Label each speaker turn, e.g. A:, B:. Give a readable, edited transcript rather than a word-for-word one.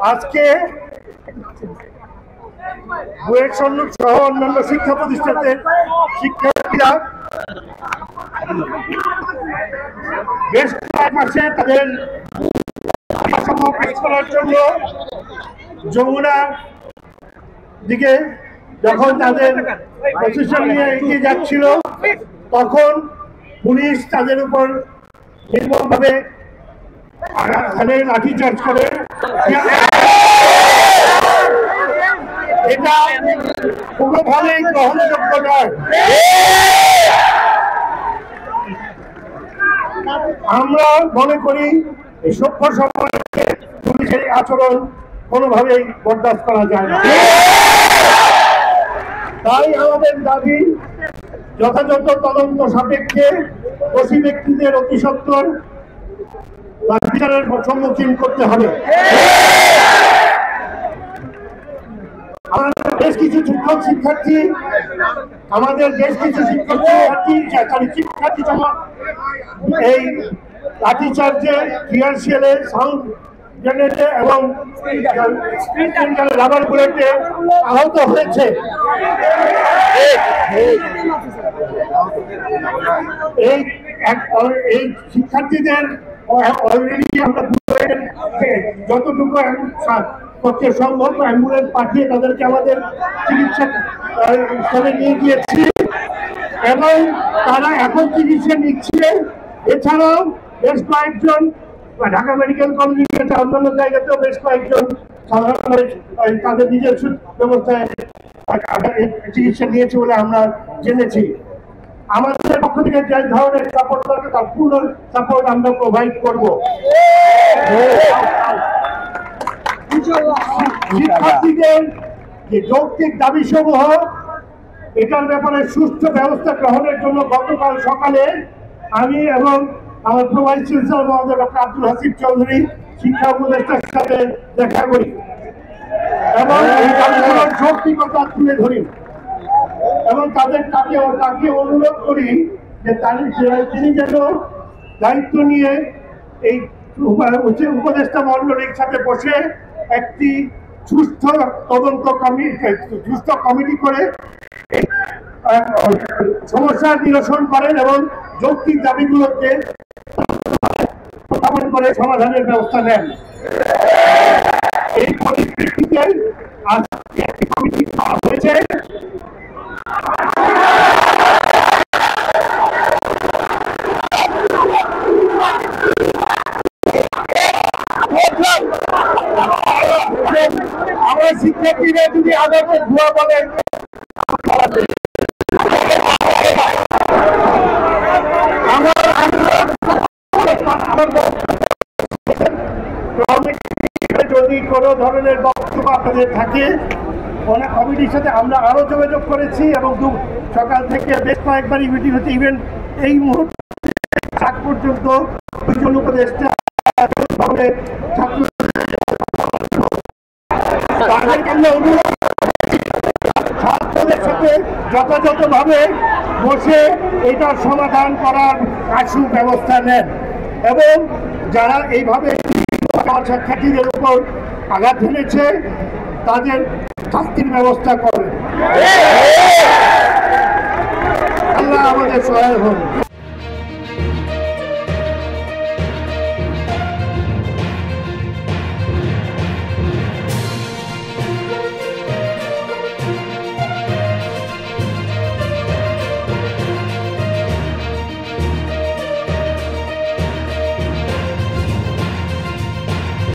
A: আজকে বুয়েট সনদ সহ অন্যান্য শিক্ষা প্রতিষ্ঠানের শিক্ষার্থীরা বেশ কয়েক মাসে তাদের পেশ করার জন্য যমুনার দিকে যখন তাদের প্রসেশন নিয়ে এগিয়ে যাচ্ছিল, তখন পুলিশ তাদের উপর নির্মমভাবে লাঠিচার্জ করে। এটা কোনোভাবেই গ্রহণযোগ্য নয়। আমরা মনে করি এই সভ্য সমাজে পুলিশের আচরণ কোনোভাবেই বরদাস্ত করা যায় না। তাই আমাদের দাবি, যথাযথ তদন্ত সাপেক্ষে দোষী ব্যক্তিদের অতি সত্বর বিচারের সম্মুখীন করতে হবে। আমাদের বেশ কিছু শিক্ষার্থী এই লাঠিচার্জে, টিয়ারশেলে, সাউন্ড গ্রেনেডে এবং রাবার বুলেটে আহত হয়েছে। এই শিক্ষার্থীদের অলরেডি আমরা যতটুকু পক্ষে সম্ভব অ্যাম্বুলেন্স পাঠিয়ে তাদেরকে আমাদের চিকিৎসা স্থলে নিয়ে গিয়েছি এবং তারা এখন চিকিৎসা নিচ্ছে। এছাড়াও বেশ কয়েকজন ঢাকা মেডিকেল কলেজে, অন্যান্য জায়গাতেও বেশ কয়েকজন সাধারণ তাদের নিজস্ব ব্যবস্থায় চিকিৎসা নিয়েছে বলে আমরা জেনেছি। আমাদের পক্ষ থেকে যে ধরনের সাপোর্ট দরকার তার পূর্ণ সাপোর্ট আমরা প্রোভাইড করব। শিক্ষার্থীদের যে যৌক্তিক দাবি সমূহ, এটার ব্যাপারে সুষ্ঠু ব্যবস্থা গ্রহণের জন্য গতকাল সকালে আমি এবং আমার ভাইস চ্যান্সেলর মহোদয় ডক্টর আব্দুল হাসিব চৌধুরী শিক্ষা উপদেষ্টার সাথে দেখা করি এবং এই দাবিগুলোর যৌক্তিকতা তুলে ধরি এবং তাকে অনুরোধ করি যে তিনি যেন দায়িত্ব নিয়ে এই উপদেষ্টা মণ্ডলীর সাথে বসে একটি সুস্থ তদন্ত কমিটি করে সমস্যার নিরসন করেন এবং যৌক্তিক দাবিগুলোকে উত্থাপন করে সমাধানের ব্যবস্থা নেন। এই পরিপ্রেক্ষিতে আজকে একটি কমিটি করা হয়েছে। আমরা শিক্ষার্থীরা যদি আগামী ভুয়া বলেন, যদি কোনো ধরনের বক্তব্য আপনাদের থাকে, অনেক কমিটির সাথে আমরা আরো যোগাযোগ করেছি এবং সকাল থেকে বেশ কয়েকবারই মিটিং হচ্ছে। ইভেন এই মুহূর্তে আগ পর্যন্ত দুজন উপদেষ্টা ছাত্রদের সাথে যথাযথভাবে বসে এটার সমাধান করার আশু ব্যবস্থা নেন এবং যারা এইভাবে শিক্ষার্থীদের উপর আঘাত হেনেছে তাদের শাস্তির ব্যবস্থা করেন। আল্লাহ আমাদের সহায় হন।